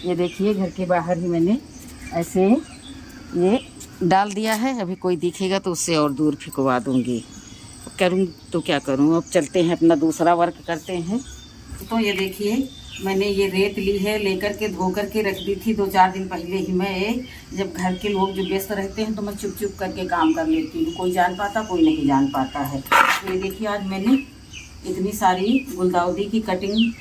ये देखिए घर के बाहर ही मैंने ऐसे ये डाल दिया है। अभी कोई दिखेगा तो उससे और दूर फिकवा दूँगी। करूँ तो क्या करूँ, अब चलते हैं अपना दूसरा वर्क करते हैं। तो ये देखिए मैंने ये रेत ली है, लेकर के धो कर के रख दी थी 2-4 दिन पहले ही। मैं जब घर के लोग जो व्यस्त रहते हैं तो मैं चुप चुप करके काम कर लेती हूँ, कोई जान पाता कोई नहीं जान पाता है। तो ये देखिए आज मैंने इतनी सारी गुलदाउदी की कटिंग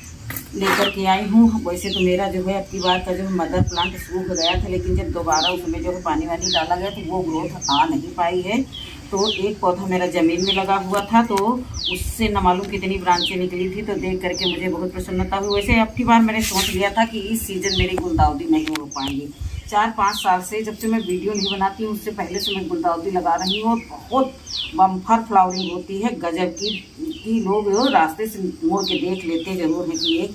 लेकर के आई हूँ। वैसे तो मेरा जो है अब की बार का जो मदर प्लांट सूख गया था, लेकिन जब दोबारा उसमें जो है पानी वानी डाला गया तो वो ग्रोथ आ नहीं पाई है। तो एक पौधा मेरा ज़मीन में लगा हुआ था तो उससे न मालूम कितनी ब्रांचें निकली थी, तो देख करके मुझे बहुत प्रसन्नता हुई। वैसे अब की बार मैंने सोच लिया था कि इस सीज़न मेरी गुलदाउदी नहीं हो पाएंगी। 4-5 साल से जब से मैं वीडियो नहीं बनाती हूँ उससे पहले से मैं गुलदाउदी लगा रही हूँ और बहुत बम्फर फ्लावरिंग होती है गजब की। लोग रास्ते से मोड़ के देख लेते ज़रूर हैं कि ये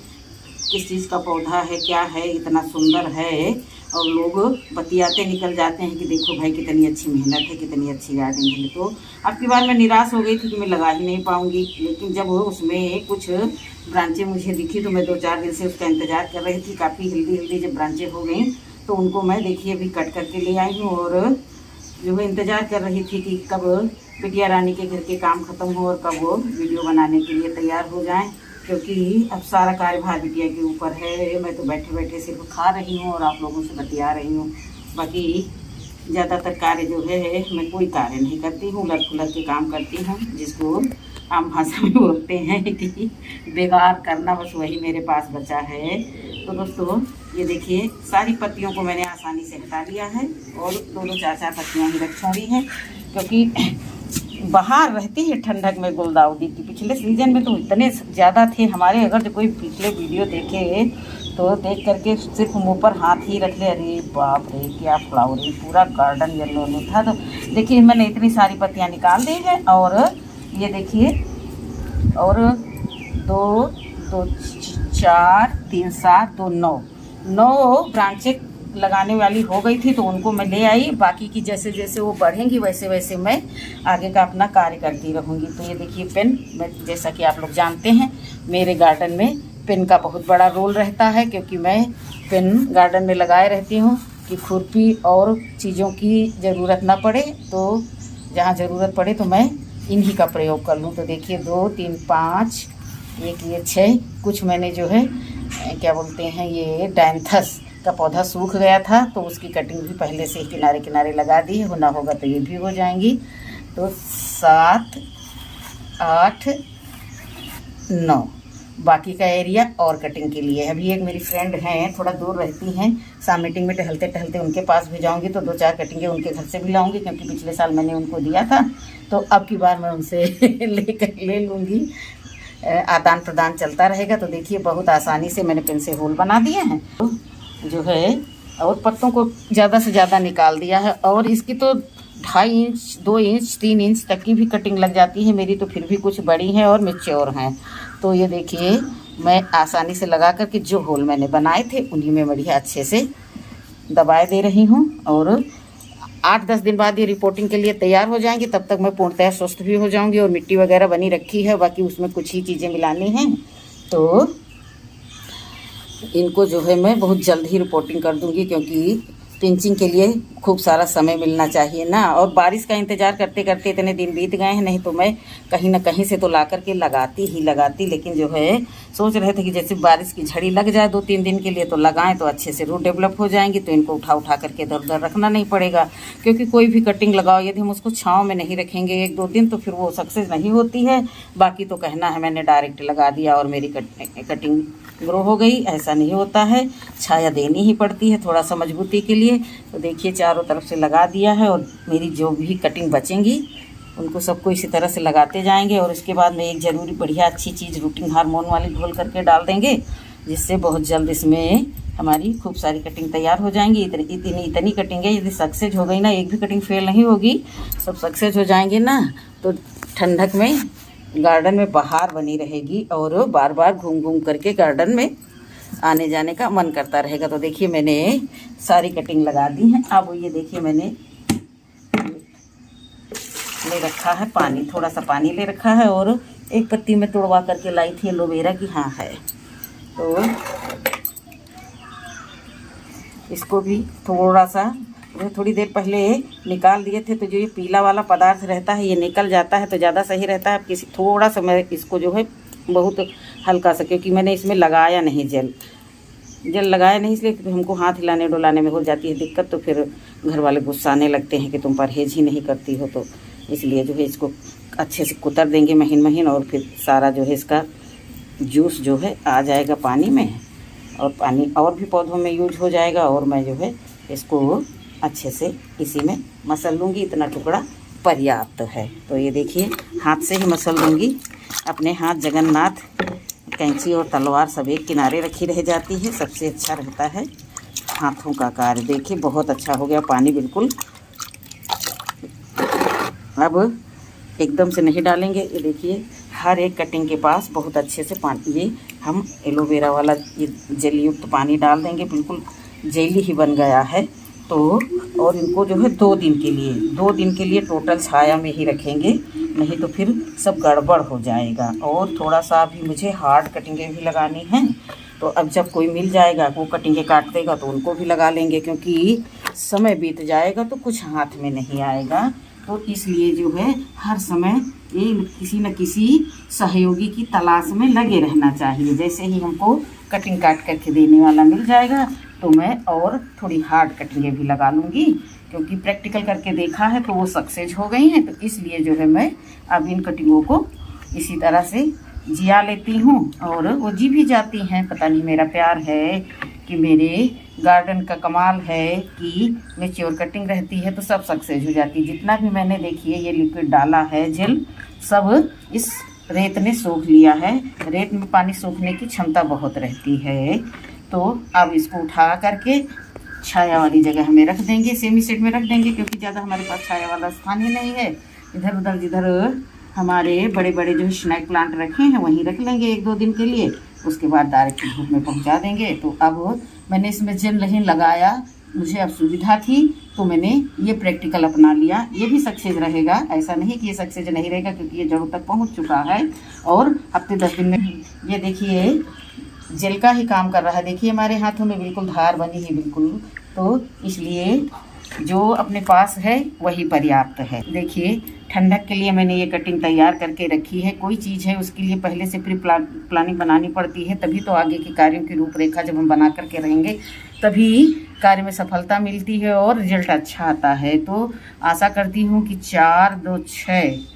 किस चीज़ का पौधा है, क्या है, इतना सुंदर है। और लोग बतियाते निकल जाते हैं कि देखो भाई कितनी अच्छी मेहनत है, कितनी अच्छी गार्डनिंग है। तो अब की बार मैं निराश हो गई थी कि मैं लगा ही नहीं पाऊँगी, लेकिन जब उसमें कुछ ब्रांचें मुझे दिखी तो मैं 2-4 दिन से उसका इंतज़ार कर रही थी। काफ़ी हेल्दी जब ब्रांचें हो गई तो उनको मैं देखिए अभी कट करके ले आई हूँ और जो है इंतज़ार कर रही थी कि कब बिटिया रानी के घर के काम ख़त्म हो और कब वो वीडियो बनाने के लिए तैयार हो जाएं, क्योंकि अब सारा कार्यभार बिटिया के ऊपर है। मैं तो बैठे बैठे सिर्फ खा रही हूँ और आप लोगों से बतिया रही हूँ। बाकी ज़्यादातर कार्य जो है मैं कोई कार्य नहीं करती हूँ, उलट पुलट के काम करती हूँ, जिसको आम भाषा में बोलते हैं कि बेकार करना, बस वही मेरे पास बचा है। तो दोस्तों ये देखिए सारी पत्तियों को मैंने आसानी से हटा लिया है और 2-4 पत्तियाँ ही रख छोड़ी हैं, क्योंकि बाहर रहती है ठंडक में गुलदाउदी की। पिछले सीज़न में तो इतने ज़्यादा थे हमारे, अगर जो कोई पिछले वीडियो देखे तो देख करके सिर्फ मुँह पर हाथ ही रख ले, अरे बाप रे क्या फ्लावरिंग, पूरा गार्डन येलो में था। तो देखिए मैंने इतनी सारी पत्तियाँ निकाल दी है और ये देखिए और 2, 4, 3, 7, 2, 9 ब्रांचें लगाने वाली हो गई थी, तो उनको मैं ले आई। बाकी की जैसे जैसे वो बढ़ेंगी वैसे वैसे मैं आगे का अपना कार्य करती रहूँगी। तो ये देखिए पेन, मैं जैसा कि आप लोग जानते हैं मेरे गार्डन में पेन का बहुत बड़ा रोल रहता है, क्योंकि मैं पेन गार्डन में लगाए रहती हूँ कि खुरपी और चीज़ों की ज़रूरत ना पड़े, तो जहाँ ज़रूरत पड़े तो मैं इन्हीं का प्रयोग कर लूँ। तो देखिए 2, 3, 5, एक ये 6, कुछ मैंने जो है क्या बोलते हैं ये डायंथस का पौधा सूख गया था तो उसकी कटिंग भी पहले से ही किनारे किनारे लगा दी है, होना होगा तो ये भी हो जाएंगी। तो 7, 8, 9 बाकी का एरिया और कटिंग के लिए। अभी एक मेरी फ्रेंड हैं थोड़ा दूर रहती हैं, शाम मीटिंग में टहलते टहलते उनके पास भी जाऊंगी तो 2-4 कटिंगें उनके घर से भी लाऊंगी, क्योंकि पिछले साल मैंने उनको दिया था तो अब की बार मैं उनसे ले लूँगी। आदान प्रदान चलता रहेगा। तो देखिए बहुत आसानी से मैंने पेन से होल बना दिए हैं तो जो है, और पत्तों को ज़्यादा से ज़्यादा निकाल दिया है। और इसकी तो 2.5 इंच 2 इंच 3 इंच तक की भी कटिंग लग जाती है, मेरी तो फिर भी कुछ बड़ी हैं और मैच्योर हैं। तो ये देखिए मैं आसानी से लगा करके जो होल मैंने बनाए थे उन्हीं में बढ़िया अच्छे से दबाए दे रही हूँ। और 8-10 दिन बाद ये रिपोर्टिंग के लिए तैयार हो जाएंगी, तब तक मैं पूर्णतः स्वस्थ भी हो जाऊंगी। और मिट्टी वगैरह बनी रखी है, बाकी उसमें कुछ ही चीज़ें मिलानी हैं, तो इनको जो है मैं बहुत जल्द ही रिपोर्टिंग कर दूंगी, क्योंकि पिंचिंग के लिए खूब सारा समय मिलना चाहिए ना। और बारिश का इंतज़ार करते करते इतने दिन बीत गए हैं, नहीं तो मैं कहीं ना कहीं से तो ला करके लगाती। लेकिन जो है सोच रहे थे कि जैसे बारिश की झड़ी लग जाए 2-3 दिन के लिए तो लगाएं तो अच्छे से रूट डेवलप हो जाएंगी, तो इनको उठा करके इधर उधर रखना नहीं पड़ेगा। क्योंकि कोई भी कटिंग लगाओ यदि हम उसको छाँव में नहीं रखेंगे 1-2 दिन तो फिर वो सक्सेस नहीं होती है। बाकी तो कहना है मैंने डायरेक्ट लगा दिया और मेरी कटिंग ग्रो हो गई, ऐसा नहीं होता है, छाया देनी ही पड़ती है थोड़ा सा मजबूती के लिए। तो देखिए चारों तरफ से लगा दिया है और मेरी जो भी कटिंग बचेंगी उनको सबको इसी तरह से लगाते जाएंगे। और इसके बाद में एक ज़रूरी बढ़िया अच्छी चीज़ रूटिंग हार्मोन वाली घोल करके डाल देंगे, जिससे बहुत जल्द इसमें हमारी खूब सारी कटिंग तैयार हो जाएंगी। इतनी कटिंगें यदि सक्सेस हो गई ना, एक भी कटिंग फेल नहीं होगी, सब सक्सेस हो जाएंगे ना, तो ठंडक में गार्डन में बहार बनी रहेगी और बार बार घूम घूम करके गार्डन में आने जाने का मन करता रहेगा। तो देखिए मैंने सारी कटिंग लगा दी है। अब ये देखिए मैंने ले रखा है पानी, थोड़ा सा पानी ले रखा है और एक पत्ती में तोड़वा करके लाई थी एलोवेरा की, हाँ है। तो इसको भी थोड़ा सा थोड़ी देर पहले निकाल दिए थे, तो जो ये पीला वाला पदार्थ रहता है ये निकल जाता है तो ज़्यादा सही रहता है। किसी थोड़ा सा मैं इसको जो है बहुत हल्का सा, क्योंकि मैंने इसमें लगाया नहीं जल लगाया नहीं, इसलिए हमको हाथ हिलाने डुलाने में हो जाती है दिक्कत, तो फिर घर वाले गुस्साने लगते हैं कि तुम परहेज़ ही नहीं करती हो। तो इसलिए जो है इसको अच्छे से कुतर देंगे महीन महीन, और फिर सारा जो है इसका जूस जो है आ जाएगा पानी में, और पानी और भी पौधों में यूज हो जाएगा। और मैं जो है इसको अच्छे से इसी में मसल लूँगी, इतना टुकड़ा पर्याप्त है। तो ये देखिए हाथ से ही मसल लूँगी। अपने हाथ जगन्नाथ, कैंची और तलवार सब एक किनारे रखी रह जाती है, सबसे अच्छा रहता है हाथों का कार्य। देखिए बहुत अच्छा हो गया पानी बिल्कुल। अब एकदम से नहीं डालेंगे, ये देखिए हर एक कटिंग के पास बहुत अच्छे से पानी, ये हम एलोवेरा वाला ये जेल युक्त पानी डाल देंगे, बिल्कुल जेली ही बन गया है। तो और इनको जो है 2 दिन के लिए टोटल छाया में ही रखेंगे, नहीं तो फिर सब गड़बड़ हो जाएगा। और थोड़ा सा भी मुझे हार्ड कटिंगें भी लगानी हैं, तो अब जब कोई मिल जाएगा वो कटिंगें काट देगा तो उनको भी लगा लेंगे, क्योंकि समय बीत जाएगा तो कुछ हाथ में नहीं आएगा। तो इसलिए जो है हर समय ये किसी न किसी सहयोगी की तलाश में लगे रहना चाहिए। जैसे ही हमको कटिंग काट करके देने वाला मिल जाएगा तो मैं और थोड़ी हार्ड कटिंगें भी लगा लूँगी, क्योंकि प्रैक्टिकल करके देखा है तो वो सक्सेस हो गई हैं। तो इसलिए जो है मैं अब इन कटिंगों को इसी तरह से जिया लेती हूँ, और वो जी भी जाती हैं। पता नहीं मेरा प्यार है कि मेरे गार्डन का कमाल है कि मैच्योर कटिंग रहती है तो सब सक्सेस हो जाती है। जितना भी मैंने देखिए ये लिक्विड डाला है जेल, सब इस रेत ने सोख लिया है। रेत में पानी सोखने की क्षमता बहुत रहती है। तो अब इसको उठा करके छाया वाली जगह हमें रख देंगे, सेमी सेट में रख देंगे, क्योंकि ज़्यादा हमारे पास छाया वाला स्थान ही नहीं है। इधर उधर जिधर हमारे बड़े बड़े जो स्नैक प्लांट रखे हैं वहीं रख लेंगे 1-2 दिन के लिए, उसके बाद डायरेक्ट धूप में पहुंचा देंगे। तो अब मैंने इसमें जेल नहीं लगाया, मुझे अब सुविधा थी तो मैंने ये प्रैक्टिकल अपना लिया। ये भी सक्सेस रहेगा, ऐसा नहीं कि ये सक्सेस नहीं रहेगा, क्योंकि ये जड़ों तक पहुंच चुका है और हफ्ते 10 दिन में ये देखिए जेल का ही काम कर रहा है। देखिए हमारे हाथों में बिल्कुल धार बनी है बिल्कुल, तो इसलिए जो अपने पास है वही पर्याप्त है। देखिए ठंडक के लिए मैंने ये कटिंग तैयार करके रखी है। कोई चीज़ है उसके लिए पहले से प्री प्लानिंग बनानी पड़ती है, तभी तो आगे के कार्यों की रूपरेखा जब हम बना करके रहेंगे तभी कार्य में सफलता मिलती है और रिजल्ट अच्छा आता है। तो आशा करती हूँ कि 4, 2, 6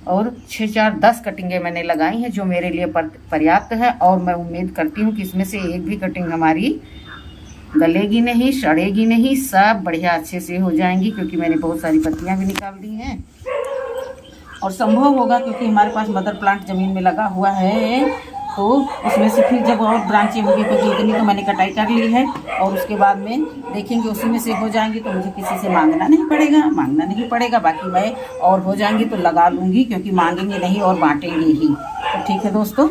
और 6, 4, 10 कटिंगें मैंने लगाई हैं जो मेरे लिए पर्याप्त है। और मैं उम्मीद करती हूँ कि इसमें से एक भी कटिंग हमारी गलेगी नहीं, सड़ेगी नहीं, सब बढ़िया अच्छे से हो जाएंगी, क्योंकि मैंने बहुत सारी पत्तियां भी निकाल दी हैं। और संभव होगा क्योंकि हमारे पास मदर प्लांट ज़मीन में लगा हुआ है, तो उसमें से फिर जब और ब्रांचें होंगी तो इतनी तो मैंने कटाई कर ली है, और उसके बाद में देखेंगे उसी में से हो जाएंगी तो मुझे किसी से मांगना नहीं पड़ेगा। बाकी मैं और हो जाएंगी तो लगा लूँगी, क्योंकि मांगेंगे नहीं और बांटेंगे ही। तो ठीक है दोस्तों,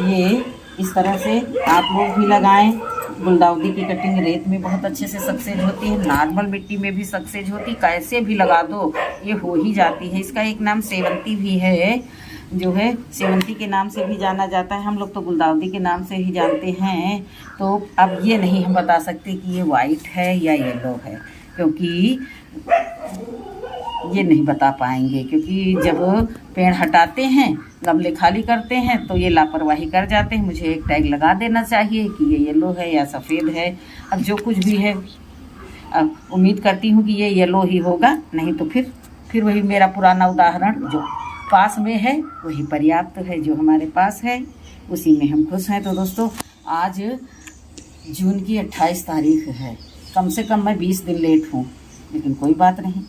ये इस तरह से आप लोग भी लगाएं। गुलदाउदी की कटिंग रेत में बहुत अच्छे से सक्सेस होती है, नॉर्मल मिट्टी में भी सक्सेस होती, कैसे भी लगा दो ये हो ही जाती है। इसका एक नाम सेवंती भी है, जो है सेवंती के नाम से भी जाना जाता है। हम लोग तो गुलदाउदी के नाम से ही जानते हैं। तो अब ये नहीं हम बता सकते कि ये वाइट है या येलो है, क्योंकि ये नहीं बता पाएंगे, क्योंकि जब पेड़ हटाते हैं, गमले खाली करते हैं तो ये लापरवाही कर जाते हैं। मुझे एक टैग लगा देना चाहिए कि ये येलो है या सफ़ेद है। अब जो कुछ भी है, अब उम्मीद करती हूँ कि ये येलो ही होगा, नहीं तो फिर वही मेरा पुराना उदाहरण, जो पास में है वही पर्याप्त है, जो हमारे पास है उसी में हम खुश हैं। तो दोस्तों आज जून की 28 तारीख है, कम से कम मैं 20 दिन लेट हूँ, लेकिन कोई बात नहीं,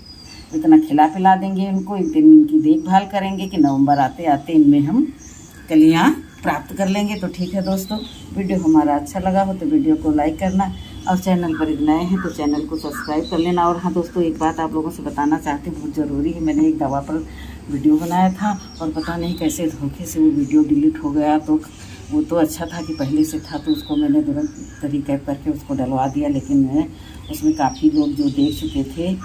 इतना खिला पिला देंगे इनको, एक दिन इनकी देखभाल करेंगे कि नवंबर आते आते इनमें हम कलियाँ प्राप्त कर लेंगे। तो ठीक है दोस्तों, वीडियो हमारा अच्छा लगा हो तो वीडियो को लाइक करना, और चैनल पर नए हैं तो चैनल को सब्सक्राइब कर लेना। और हाँ दोस्तों, एक बात आप लोगों से बताना चाहते हैं, बहुत ज़रूरी है। मैंने एक दवा पर वीडियो बनाया था और पता नहीं कैसे धोखे से वो वीडियो डिलीट हो गया। तो वो तो अच्छा था कि पहले से था, तो उसको मैंने तुरंत तरीके करके उसको डलवा दिया, लेकिन उसमें काफ़ी लोग जो देख चुके थे,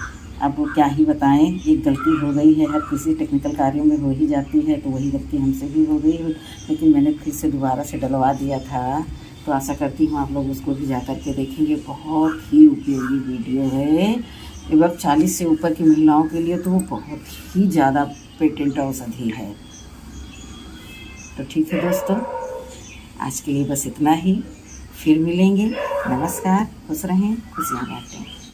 अब वो क्या ही बताएं, एक गलती हो गई है, हर किसी टेक्निकल कार्यों में हो ही जाती है, तो वही गलती हमसे भी हो गई है। लेकिन मैंने फिर से दोबारा से डलवा दिया था तो आशा करती हूँ आप लोग उसको भी जा कर के देखेंगे। बहुत ही उपयोगी वीडियो है। लगभग 40 से ऊपर की महिलाओं के लिए तो वो बहुत ही ज़्यादा पेटेंट औषधि है। तो ठीक है दोस्तों, आज के लिए बस इतना ही। फिर मिलेंगे। नमस्कार, खुश रहें, खुशियाँ बांटें।